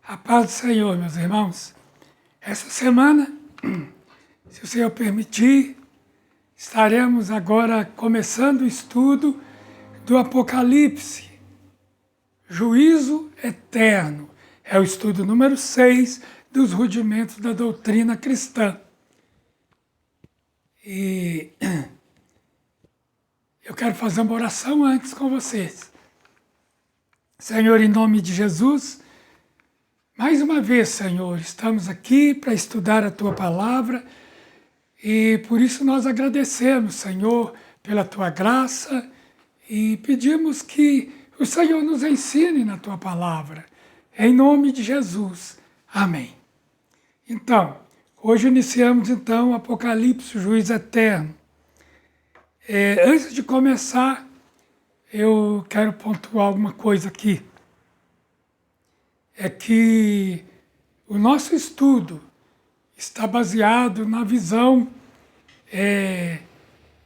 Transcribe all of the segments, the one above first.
A paz do Senhor, meus irmãos. Essa semana, se o Senhor permitir, estaremos agora começando o estudo do Apocalipse. Juízo eterno. É o estudo número 6 dos rudimentos da doutrina cristã. E eu quero fazer uma oração antes com vocês. Senhor, em nome de Jesus, mais uma vez, Senhor, estamos aqui para estudar a Tua Palavra e por isso nós agradecemos, Senhor, pela Tua graça e pedimos que o Senhor nos ensine na Tua Palavra. Em nome de Jesus. Amém. Então, hoje iniciamos então o Apocalipse, o Juízo Eterno. Antes de começar, eu quero pontuar alguma coisa aqui. É que o nosso estudo está baseado na visão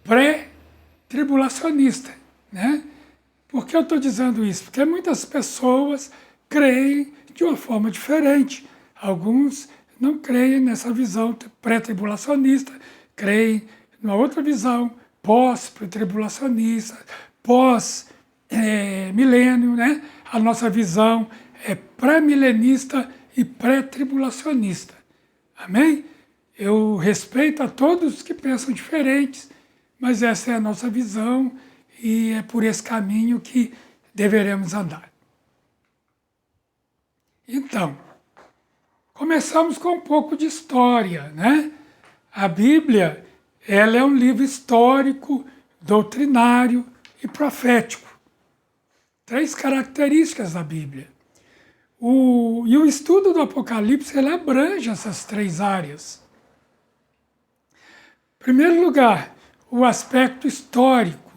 pré-tribulacionista, né? Por que eu estou dizendo isso? Porque muitas pessoas creem de uma forma diferente. Alguns não creem nessa visão pré-tribulacionista, creem numa outra visão pós-tribulacionista, pós-milênio, né? A nossa visão é pré-milenista e pré-tribulacionista. Amém? Eu respeito a todos que pensam diferentes, mas essa é a nossa visão e é por esse caminho que deveremos andar. Então, começamos com um pouco de história, né? A Bíblia, ela é um livro histórico, doutrinário e profético. 3 características da Bíblia. E o estudo do Apocalipse ele abrange essas 3 áreas. Em primeiro lugar, o aspecto histórico.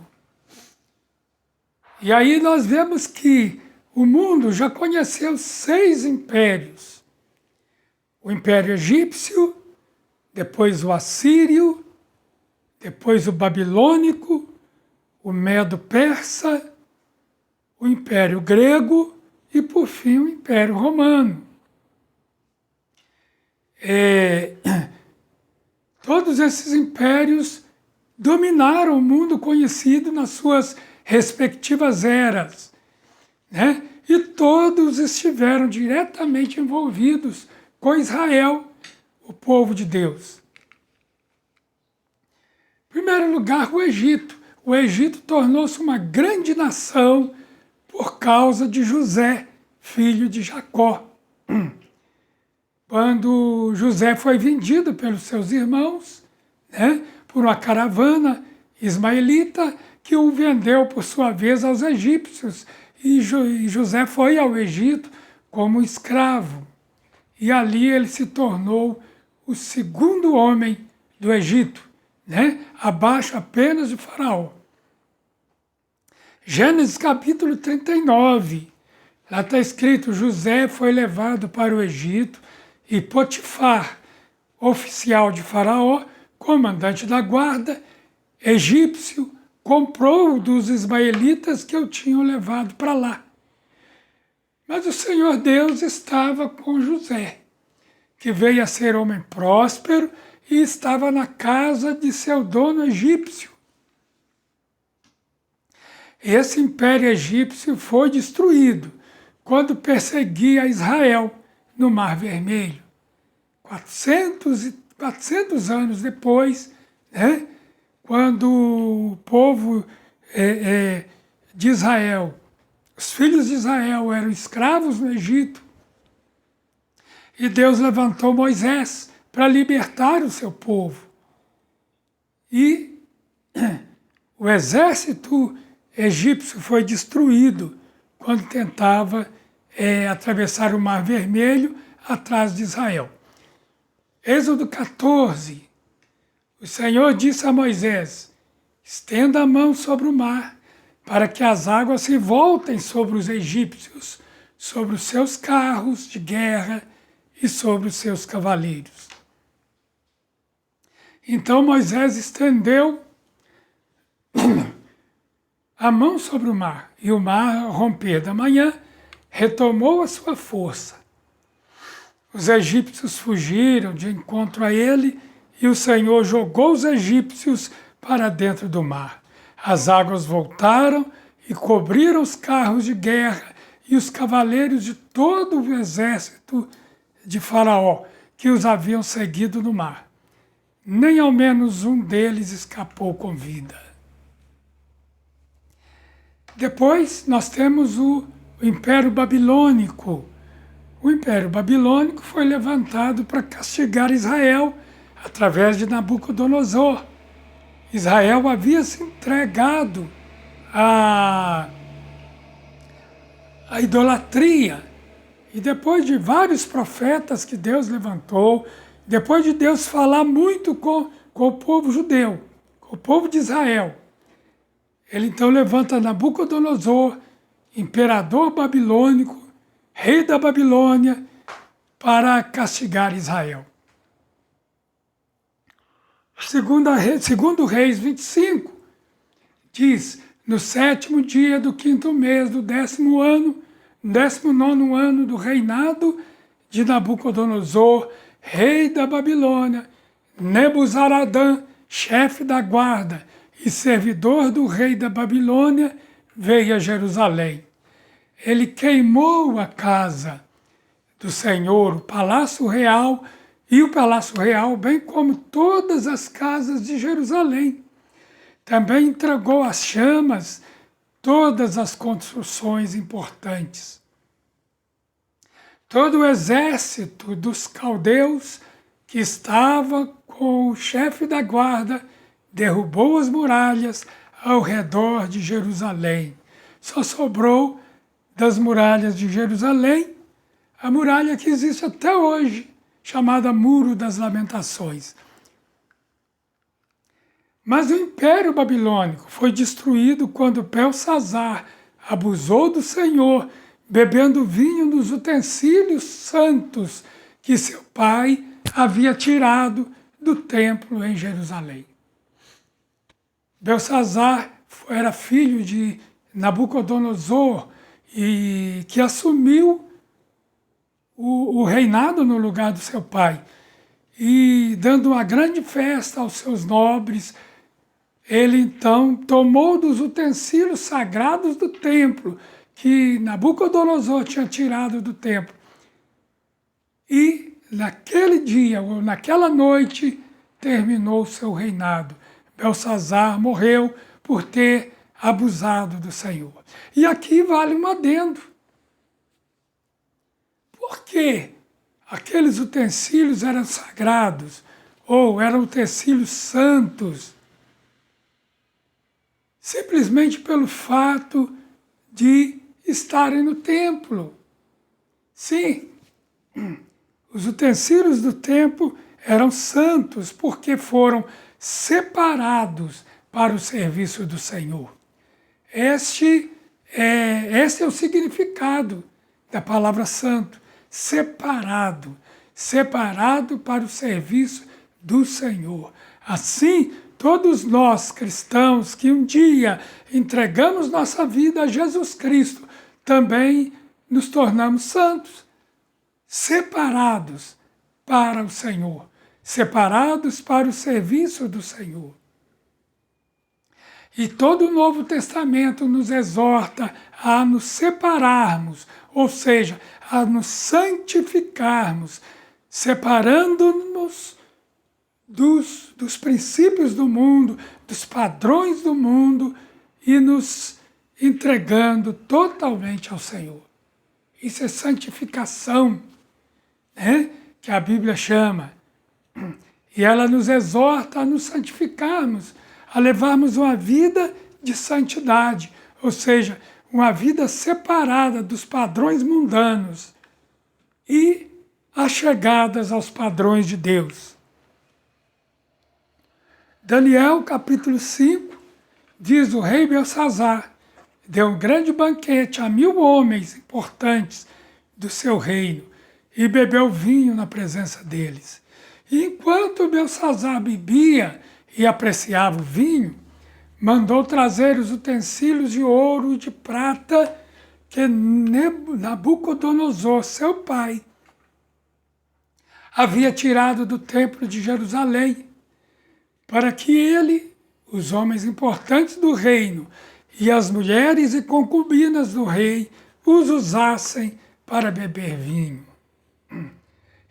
E aí nós vemos que o mundo já conheceu 6 impérios. O Império Egípcio, depois o Assírio, depois o Babilônico, o Medo-Persa, o Império Grego e, por fim, o Império Romano. Todos esses impérios dominaram o mundo conhecido nas suas respectivas eras, né? E todos estiveram diretamente envolvidos com Israel, o povo de Deus. Em primeiro lugar, o Egito. O Egito tornou-se uma grande nação por causa de José, filho de Jacó. Quando José foi vendido pelos seus irmãos, né, por uma caravana ismaelita que o vendeu por sua vez aos egípcios. E José foi ao Egito como escravo. E ali ele se tornou o segundo homem do Egito, né, abaixo apenas de Faraó. Gênesis capítulo 39, lá está escrito: José foi levado para o Egito e Potifar, oficial de Faraó, comandante da guarda, egípcio, comprou dos ismaelitas que o tinham levado para lá. Mas o Senhor Deus estava com José, que veio a ser homem próspero e estava na casa de seu dono egípcio. Esse império egípcio foi destruído quando perseguia Israel no Mar Vermelho. 400 anos depois, né, quando o povo de Israel, os filhos de Israel eram escravos no Egito, e Deus levantou Moisés para libertar o seu povo. E o exército egípcio foi destruído quando tentava atravessar o Mar Vermelho atrás de Israel. Êxodo 14, o Senhor disse a Moisés: estenda a mão sobre o mar, para que as águas se voltem sobre os egípcios, sobre os seus carros de guerra e sobre os seus cavaleiros. Então Moisés estendeu a mão sobre o mar, e o mar, ao romper da manhã, retomou a sua força. Os egípcios fugiram de encontro a ele e o Senhor jogou os egípcios para dentro do mar. As águas voltaram e cobriram os carros de guerra e os cavaleiros de todo o exército de Faraó, que os haviam seguido no mar. Nem ao menos um deles escapou com vida. Depois nós temos o Império Babilônico. O Império Babilônico foi levantado para castigar Israel através de Nabucodonosor. Israel havia se entregado à idolatria. E depois de vários profetas que Deus levantou, depois de Deus falar muito com o povo judeu, com o povo de Israel, ele então levanta Nabucodonosor, imperador babilônico, rei da Babilônia, para castigar Israel. Segundo Reis 25, diz: no 7º dia do 5º mês do 10º ano, 19º ano do reinado de Nabucodonosor, rei da Babilônia, Nebuzaradã, chefe da guarda e servidor do rei da Babilônia, veio a Jerusalém. Ele queimou a casa do Senhor, o palácio real, bem como todas as casas de Jerusalém. Também entregou às chamas todas as construções importantes. Todo o exército dos caldeus que estava com o chefe da guarda derrubou as muralhas ao redor de Jerusalém. Só sobrou das muralhas de Jerusalém a muralha que existe até hoje, chamada Muro das Lamentações. Mas o Império Babilônico foi destruído quando Belsazar abusou do Senhor, bebendo vinho dos utensílios santos que seu pai havia tirado do templo em Jerusalém. Belsazar era filho de Nabucodonosor e que assumiu o reinado no lugar do seu pai. E dando uma grande festa aos seus nobres, ele então tomou dos utensílios sagrados do templo, que Nabucodonosor tinha tirado do templo. E naquele dia, ou naquela noite, terminou o seu reinado. Belsazar morreu por ter abusado do Senhor. E aqui vale um adendo. Por que aqueles utensílios eram sagrados, ou eram utensílios santos? Simplesmente pelo fato de estarem no templo. Sim, os utensílios do templo eram santos porque foram separados para o serviço do Senhor. Este é o significado da palavra santo. Separado para o serviço do Senhor. Assim, todos nós cristãos que um dia entregamos nossa vida a Jesus Cristo, também nos tornamos santos, separados para o Senhor, separados para o serviço do Senhor. E todo o Novo Testamento nos exorta a nos separarmos, ou seja, a nos santificarmos, separando-nos dos princípios do mundo, dos padrões do mundo e nos entregando totalmente ao Senhor. Isso é santificação, né? Que a Bíblia chama. E ela nos exorta a nos santificarmos, a levarmos uma vida de santidade, ou seja, uma vida separada dos padrões mundanos e achegadas aos padrões de Deus. Daniel, capítulo 5, diz: o rei Belsazar deu um grande banquete a 1000 homens importantes do seu reino e bebeu vinho na presença deles. E enquanto Belsazar bebia e apreciava o vinho, mandou trazer os utensílios de ouro e de prata que Nabucodonosor, seu pai, havia tirado do templo de Jerusalém, para que ele, os homens importantes do reino e as mulheres e concubinas do rei os usassem para beber vinho.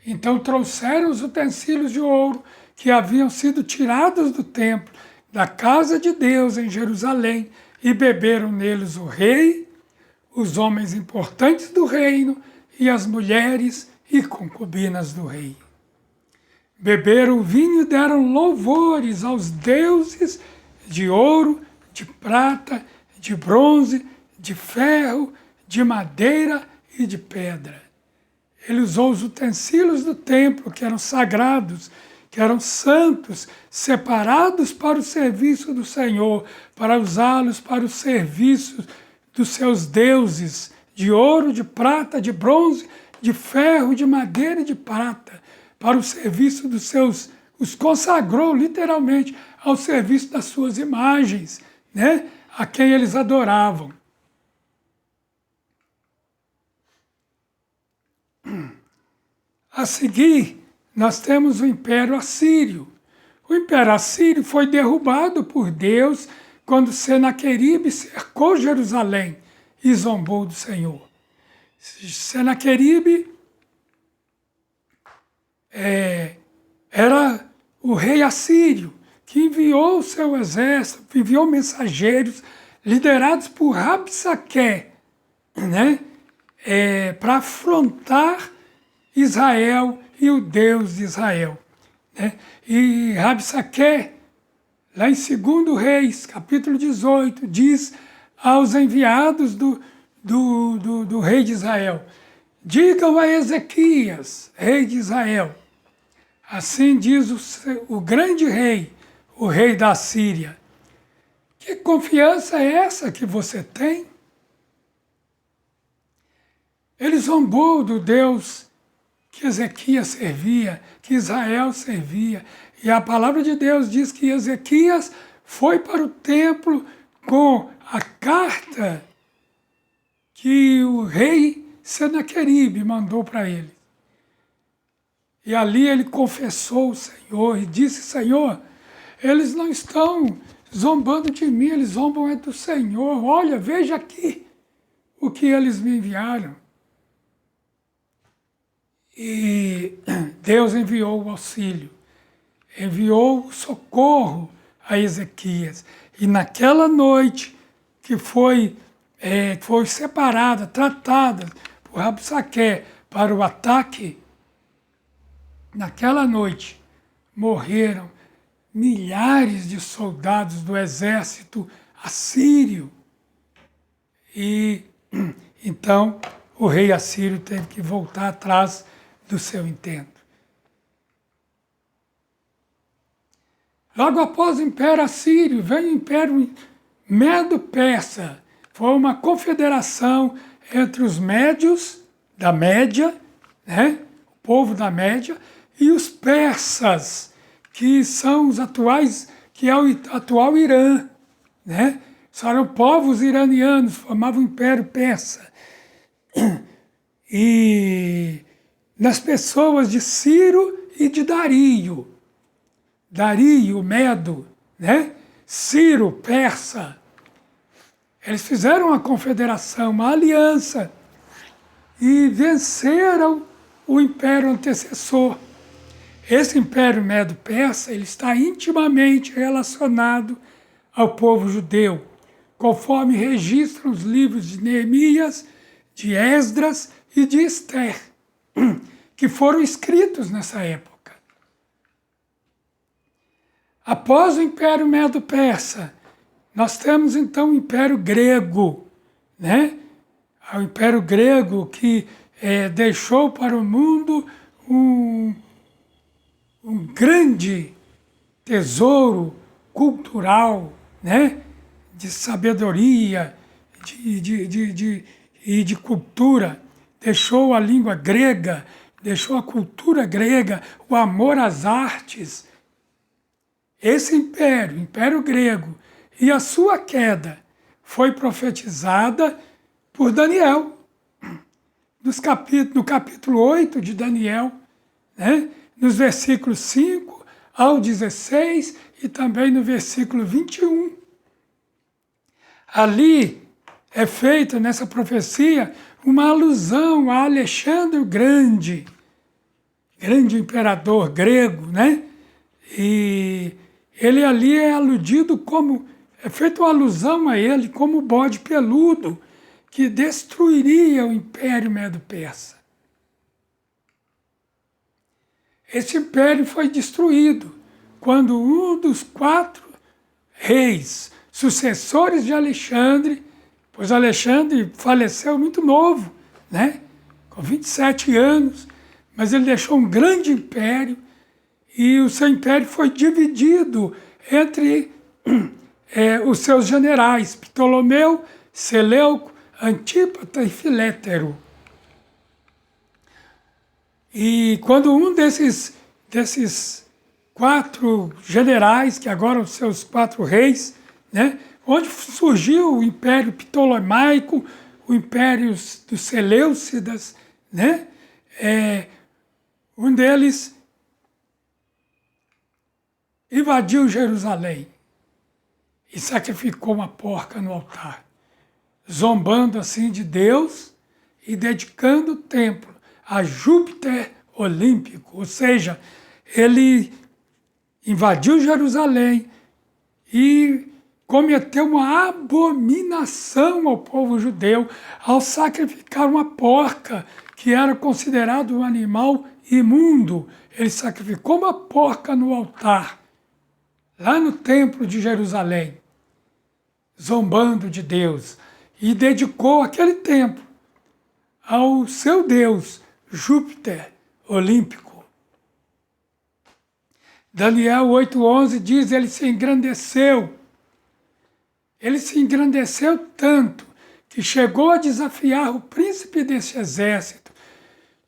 Então trouxeram os utensílios de ouro que haviam sido tirados do templo, da casa de Deus em Jerusalém, e beberam neles o rei, os homens importantes do reino e as mulheres e concubinas do rei. Beberam o vinho e deram louvores aos deuses de ouro, de prata, de bronze, de ferro, de madeira e de pedra. Ele usou os utensílios do templo, que eram sagrados, que eram santos, separados para o serviço do Senhor, para usá-los para o serviço dos seus deuses, de ouro, de prata, de bronze, de ferro, de madeira e de prata, para o serviço dos seus, os consagrou literalmente ao serviço das suas imagens, né? A quem eles adoravam. A seguir, nós temos o Império Assírio. O Império Assírio foi derrubado por Deus quando Senaqueribe cercou Jerusalém e zombou do Senhor. Senaqueribe era o rei assírio que enviou o seu exército, enviou mensageiros liderados por Rabsaque, né? Para afrontar Israel e o Deus de Israel, né? E Rabsaque, lá em 2 Reis, capítulo 18, diz aos enviados do rei de Israel: digam a Ezequias, rei de Israel, assim diz o grande rei, o rei da Síria, que confiança é essa que você tem? Ele zombou do Deus que Ezequias servia, que Israel servia. E a palavra de Deus diz que Ezequias foi para o templo com a carta que o rei Senaqueribe mandou para ele. E ali ele confessou o Senhor e disse: Senhor, eles não estão zombando de mim, eles zombam é do Senhor. Olha, veja aqui o que eles me enviaram. E Deus enviou o auxílio, enviou o socorro a Ezequias. E naquela noite que foi separada, tratada por Rabsaque para o ataque, naquela noite morreram milhares de soldados do exército assírio. E então o rei assírio teve que voltar atrás do seu intento. Logo após o Império Assírio, vem o Império Medo-Persa. Foi uma confederação entre os médios da Média, né? O povo da Média, e os persas, que são os atuais, que é o atual Irã, né? Eram povos iranianos, formavam o Império Persa. E nas pessoas de Ciro e de Dario. Dario, Medo, né? Ciro, persa. Eles fizeram uma confederação, uma aliança, e venceram o império antecessor. Esse império Medo-Persa, ele está intimamente relacionado ao povo judeu, conforme registram os livros de Neemias, de Esdras e de Esther, que foram escritos nessa época. Após o Império Medo-Persa, nós temos então o Império Grego, né? O Império Grego que deixou para o mundo um grande tesouro cultural, né? De sabedoria e de cultura. Deixou a língua grega, deixou a cultura grega, o amor às artes. Esse império, Império Grego, e a sua queda foi profetizada por Daniel, no capítulo 8 de Daniel, né? Nos versículos 5 ao 16 e também no versículo 21. Ali é feita nessa profecia uma alusão a Alexandre o Grande, grande imperador grego, né? E ele ali é aludido como, é feita uma alusão a ele como o bode peludo que destruiria o Império Medo-Persa. Esse império foi destruído quando um dos 4 reis sucessores de Alexandre, pois Alexandre faleceu muito novo, né? Com 27 anos, mas ele deixou um grande império e o seu império foi dividido entre os seus generais, Ptolomeu, Seleuco, Antípata e Filétero. E quando um desses 4 generais, que agora são os seus 4 reis, né, onde surgiu o Império Ptolomaico, o Império dos Seleucidas, né, um deles invadiu Jerusalém e sacrificou uma porca no altar, zombando assim de Deus e dedicando o templo a Júpiter Olímpico, ou seja, ele invadiu Jerusalém e cometeu uma abominação ao povo judeu ao sacrificar uma porca, que era considerado um animal imundo. Ele sacrificou uma porca no altar, lá no templo de Jerusalém, zombando de Deus, e dedicou aquele templo ao seu Deus, Júpiter Olímpico. Daniel 8,11 diz, ele se engrandeceu. Ele se engrandeceu tanto que chegou a desafiar o príncipe desse exército,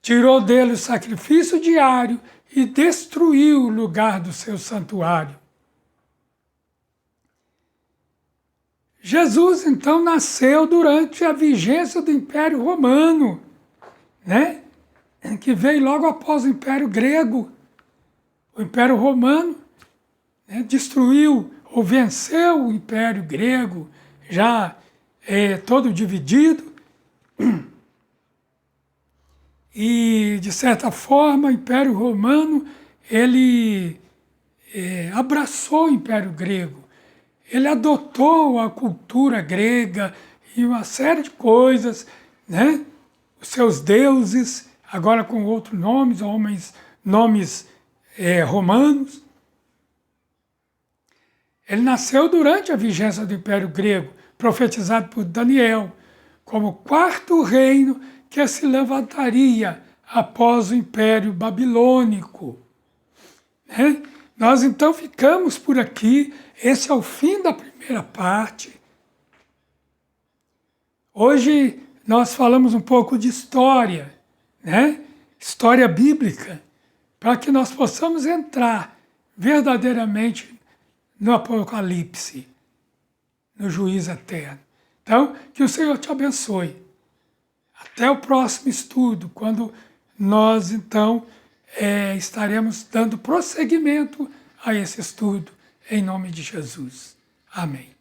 tirou dele o sacrifício diário e destruiu o lugar do seu santuário. Jesus, então, nasceu durante a vigência do Império Romano, né? Que veio logo após o Império Grego. O Império Romano, né, destruiu ou venceu o Império Grego, já todo dividido. E, de certa forma, o Império Romano, ele abraçou o Império Grego. Ele adotou a cultura grega e uma série de coisas, né? Os seus deuses, agora com outros nomes, nomes romanos. Ele nasceu durante a vigência do Império Grego, profetizado por Daniel, como o 4º reino que se levantaria após o Império Babilônico. Né? Nós então ficamos por aqui. Esse é o fim da primeira parte. Hoje nós falamos um pouco de história, né? História bíblica, para que nós possamos entrar verdadeiramente no Apocalipse, no juízo eterno. Então, que o Senhor te abençoe. Até o próximo estudo, quando nós, então, estaremos dando prosseguimento a esse estudo, em nome de Jesus. Amém.